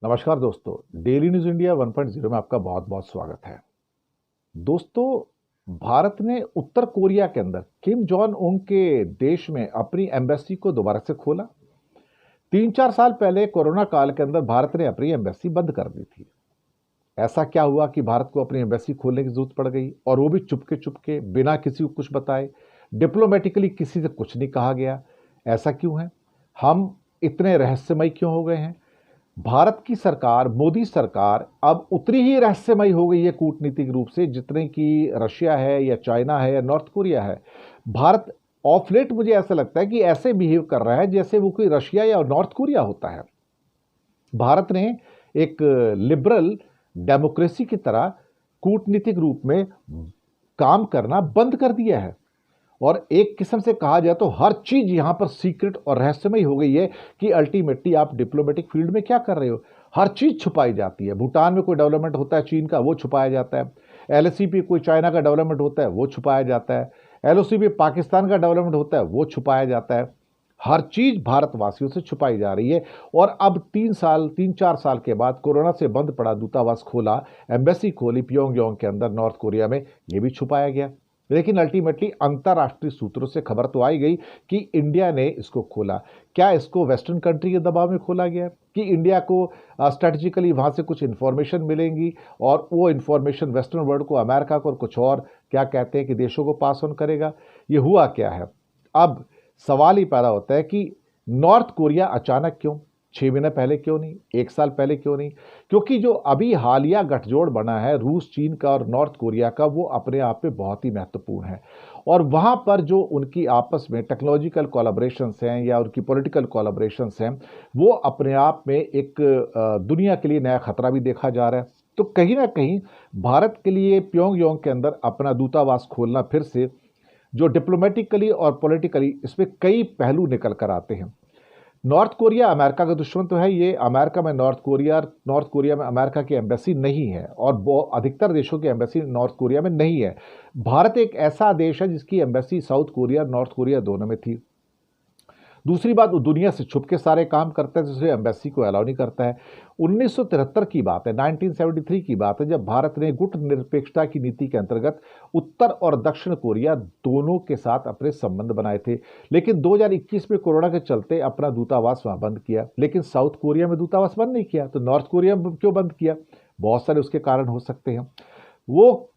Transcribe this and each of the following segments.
नमस्कार दोस्तों, daily news India 1.0 में आपका बहुत बहुत स्वागत है। दोस्तों, भारत ने उत्तर कोरिया के अंदर किम जोंग उन के देश में अपनी एम्बेसी को दोबारा से खोला। 3-4 साल पहले कोरोना काल के अंदर भारत ने अपनी एम्बेसी बंद कर दी थी। ऐसा क्या हुआ कि भारत को अपनी एम्बेसी खोलने की जरूरत पड़ गई, और वो भी चुपके चुपके, बिना किसी को कुछ बताए। डिप्लोमेटिकली किसी से कुछ नहीं कहा गया। ऐसा क्यों है? हम इतने रहस्यमय क्यों हो गए हैं? भारत की सरकार, मोदी सरकार अब उतनी ही रहस्यमयी हो गई है कूटनीतिक रूप से जितने की रशिया है या चाइना है या नॉर्थ कोरिया है। भारत ऑफ लेट मुझे ऐसा लगता है कि ऐसे बिहेव कर रहा है जैसे वो कोई रशिया या नॉर्थ कोरिया होता है। भारत ने एक लिबरल डेमोक्रेसी की तरह कूटनीतिक रूप में काम करना बंद कर दिया है, और एक किस्म से कहा जाए तो हर चीज यहां पर सीक्रेट और रहस्यमय हो गई है कि अल्टीमेटली आप डिप्लोमेटिक फील्ड में क्या कर रहे हो। हर चीज छुपाई जाती है। भूटान में कोई डेवलपमेंट होता है चीन का, वो छुपाया जाता है। एलओसी पे कोई चाइना का डेवलपमेंट होता है, वो छुपाया जाता है। एलओसी पे पाकिस्तान का डेवलपमेंट होता है, वो छुपाया जाता है। हर चीज भारतवासियों से छुपाई जा रही है। और अब 3-4 साल के बाद कोरोना से बंद पड़ा दूतावास खोला, एम्बेसी खोली प्योंगयांग के अंदर नॉर्थ कोरिया में, ये भी छुपाया गया। लेकिन अल्टीमेटली अंतरराष्ट्रीय सूत्रों से खबर तो आई गई कि इंडिया ने इसको खोला। क्या इसको वेस्टर्न कंट्री के दबाव में खोला गया कि इंडिया को स्ट्रेटजिकली वहां से कुछ इंफॉर्मेशन मिलेंगी, और वो इंफॉर्मेशन वेस्टर्न वर्ल्ड को, अमेरिका को और कुछ और क्या कहते हैं कि देशों को पास ऑन करेगा? ये हुआ क्या है? अब सवाल ही पैदा होता है कि नॉर्थ कोरिया अचानक क्यों? 6 महीने पहले क्यों नहीं? 1 साल पहले क्यों नहीं? क्योंकि जो अभी हालिया गठजोड़ बना है रूस, चीन का और नॉर्थ कोरिया का, वो अपने आप में बहुत ही महत्वपूर्ण है। और वहां पर जो उनकी आपस में टेक्नोलॉजिकल कोलैबोरेशंस हैं या उनकी पॉलिटिकल कोलैबोरेशंस हैं, वो अपने आप में एक दुनिया के लिए नया खतरा भी देखा जा रहा है। तो कहीं ना कहीं भारत के लिए प्योंगयांग के अंदर अपना दूतावास खोलना फिर से, जो डिप्लोमेटिकली और पॉलिटिकली इसमें कई पहलू निकल कर आते हैं। नॉर्थ कोरिया अमेरिका का दुश्मन तो है, ये अमेरिका में नॉर्थ कोरिया में अमेरिका की एम्बेसी नहीं है, और अधिकतर देशों की एम्बेसी नॉर्थ कोरिया में नहीं है। भारत एक ऐसा देश है जिसकी embassy south Korea, north Korea दोनों में थी। दूसरी बात, वो दुनिया से छुप के सारे काम करता है, जिससे एम्बेसी को अलाउ नहीं करता है। 1973 की बात है, 1973 की बात है, जब भारत ने गुट निरपेक्षता की नीति के अंतर्गत उत्तर और दक्षिण कोरिया दोनों के साथ अपने संबंध बनाए थे। लेकिन 2021 में कोरोना के चलते अपना दूतावास वहां बंद किया। लेकिन साउथ कोरिया में दूतावास बंद नहीं किया, तो नॉर्थ कोरिया में क्यों बंद किया? बहुत सारे उसके कारण हो सकते हैं। वो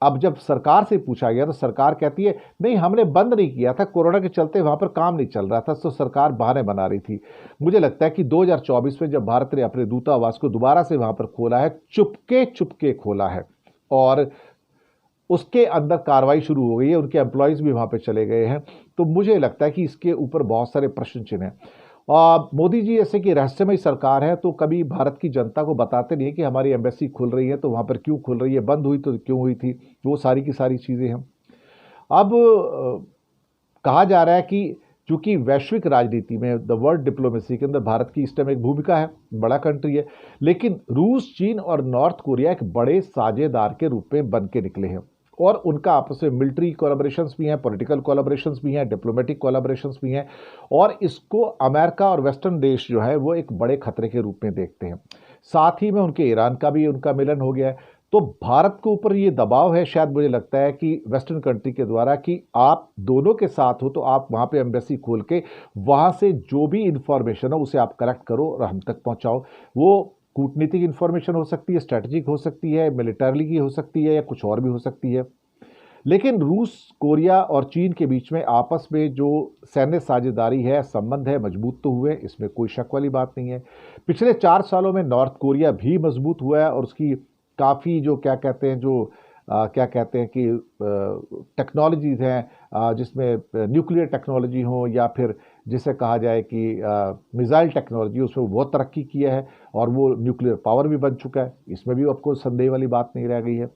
अब जब सरकार से पूछा गया तो सरकार कहती है नहीं, हमने बंद नहीं किया था, कोरोना के चलते वहां पर काम नहीं चल रहा था, तो सरकार बहाने बना रही थी। मुझे लगता है कि 2024 में जब भारत ने अपने दूतावास को दोबारा से वहां पर खोला है, चुपके चुपके खोला है, और उसके अंदर कार्रवाई शुरू हो गई है, उनके एम्प्लॉयज भी वहां पर चले गए हैं, तो मुझे लगता है कि इसके ऊपर बहुत सारे प्रश्न चिन्ह हैं। मोदी जी जैसे कि रहस्यमय सरकार है, तो कभी भारत की जनता को बताते नहीं है कि हमारी एम्बेसी खुल रही है, तो वहां पर क्यों खुल रही है, बंद हुई तो क्यों हुई थी, वो सारी की सारी चीजें हैं। अब कहा जा रहा है कि चूंकि वैश्विक राजनीति में, द वर्ल्ड डिप्लोमेसी के अंदर भारत की इस टाइम एक भूमिका है, बड़ा कंट्री है, लेकिन रूस, चीन और नॉर्थ कोरिया एक बड़े साझेदार के रूप में बन के निकले हैं, और उनका आपस में मिलिट्री कोलैबोरेशंस भी हैं, पॉलिटिकल कोलैबोरेशंस भी हैं, डिप्लोमेटिक कोलैबोरेशंस भी हैं, और इसको अमेरिका और वेस्टर्न देश जो है वो एक बड़े खतरे के रूप में देखते हैं। साथ ही में उनके ईरान का भी उनका मिलन हो गया है। तो भारत के ऊपर ये दबाव है, शायद मुझे लगता है कि वेस्टर्न कंट्री के द्वारा, कि आप दोनों के साथ हो तो आप वहां पे एम्बेसी खोल के वहां से जो भी इंफॉर्मेशन हो उसे आप कलेक्ट करो और हम तक पहुंचाओ। वो कूटनीतिक इंफॉर्मेशन हो सकती है, स्ट्रेटेजिक हो सकती है, मिलिटरी की हो सकती है, या कुछ और भी हो सकती है। लेकिन रूस, कोरिया और चीन के बीच में आपस में जो सैन्य साझेदारी है, संबंध है, मजबूत तो हुए, इसमें कोई शक वाली बात नहीं है। पिछले 4 सालों में नॉर्थ कोरिया भी मजबूत हुआ है, और उसकी काफ़ी जो क्या कहते हैं, जो क्या कहते हैं कि टेक्नोलॉजीज हैं, जिसमें न्यूक्लियर टेक्नोलॉजी हो या फिर जिसे कहा जाए कि मिसाइल टेक्नोलॉजी, उसमें बहुत तरक्की किया है, और वो न्यूक्लियर पावर भी बन चुका है, इसमें भी आपको संदेह वाली बात नहीं रह गई है।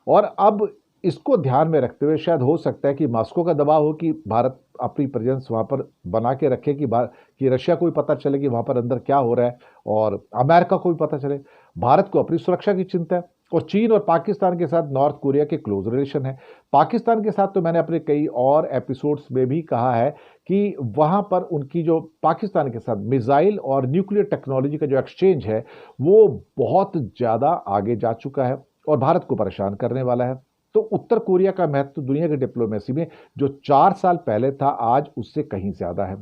और अब इसको ध्यान में रखते हुए शायद हो सकता है कि मॉस्को का दबाव हो कि भारत अपनी प्रेजेंस वहां पर बना के रखे, कि रशिया को भी पता चले कि वहां पर अंदर क्या हो रहा है, और अमेरिका को भी पता चले। भारत को अपनी सुरक्षा की चिंता है, और चीन और पाकिस्तान के साथ नॉर्थ कोरिया के क्लोज रिलेशन है। पाकिस्तान के साथ तो मैंने अपने कई और एपिसोड्स में भी कहा है कि वहाँ पर उनकी जो पाकिस्तान के साथ मिसाइल और न्यूक्लियर टेक्नोलॉजी का जो एक्सचेंज है वो बहुत ज़्यादा आगे जा चुका है और भारत को परेशान करने वाला है। तो उत्तर कोरिया का महत्व दुनिया की डिप्लोमेसी में जो 4 साल पहले था आज उससे कहीं ज़्यादा है।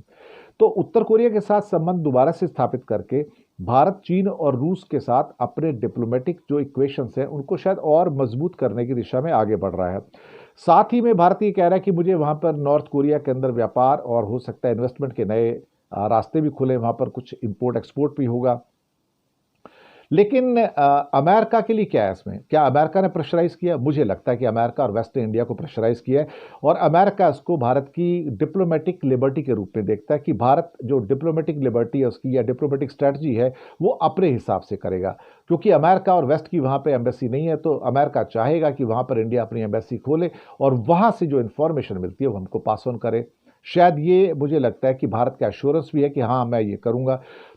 तो उत्तर कोरिया के साथ संबंध दोबारा से स्थापित करके भारत चीन और रूस के साथ अपने डिप्लोमेटिक जो इक्वेशंस हैं उनको शायद और मजबूत करने की दिशा में आगे बढ़ रहा है। साथ ही में भारत ये कह रहा है कि मुझे वहाँ पर नॉर्थ कोरिया के अंदर व्यापार और हो सकता है इन्वेस्टमेंट के नए रास्ते भी खुले, वहाँ पर कुछ इंपोर्ट एक्सपोर्ट भी होगा। लेकिन अमेरिका के लिए क्या है इसमें? क्या अमेरिका ने प्रेशराइज़ किया? मुझे लगता है कि अमेरिका और वेस्ट इंडिया को प्रेशराइज़ किया है और अमेरिका इसको भारत की डिप्लोमेटिक लिबर्टी के रूप में देखता है कि भारत जो डिप्लोमेटिक लिबर्टी है उसकी या डिप्लोमेटिक स्ट्रैटेजी है वो अपने हिसाब से करेगा। क्योंकि अमेरिका और वेस्ट की वहाँ पे एम्बेसी नहीं है तो अमेरिका चाहेगा कि वहाँ पर इंडिया अपनी एम्बेसी खोले और वहाँ से जो इन्फॉर्मेशन मिलती है वो हमको पास ऑन करे। शायद ये मुझे लगता है कि भारत का एश्योरेंस भी है कि हाँ मैं ये करूँगा।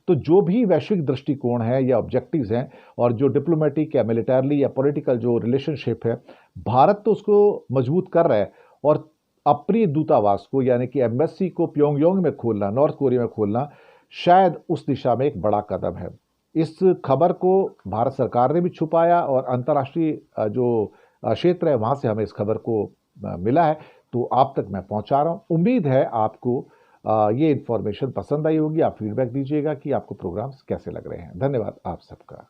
तो जो भी वैश्विक दृष्टिकोण है या ऑब्जेक्टिव्स हैं और जो डिप्लोमेटिक या मिलिटरली या पॉलिटिकल जो रिलेशनशिप है, भारत तो उसको मजबूत कर रहा है और अपनी दूतावास को यानी कि एम्बेसी को प्योंगयांग में खोलना, नॉर्थ कोरिया में खोलना, शायद उस दिशा में एक बड़ा कदम है। इस खबर को भारत सरकार ने भी छुपाया और अंतर्राष्ट्रीय जो क्षेत्र है वहाँ से हमें इस खबर को मिला है, तो आप तक मैं पहुँचा रहा हूँ। उम्मीद है आपको ये इन्फॉर्मेशन पसंद आई होगी। आप फीडबैक दीजिएगा कि आपको प्रोग्राम्स कैसे लग रहे हैं। धन्यवाद आप सबका।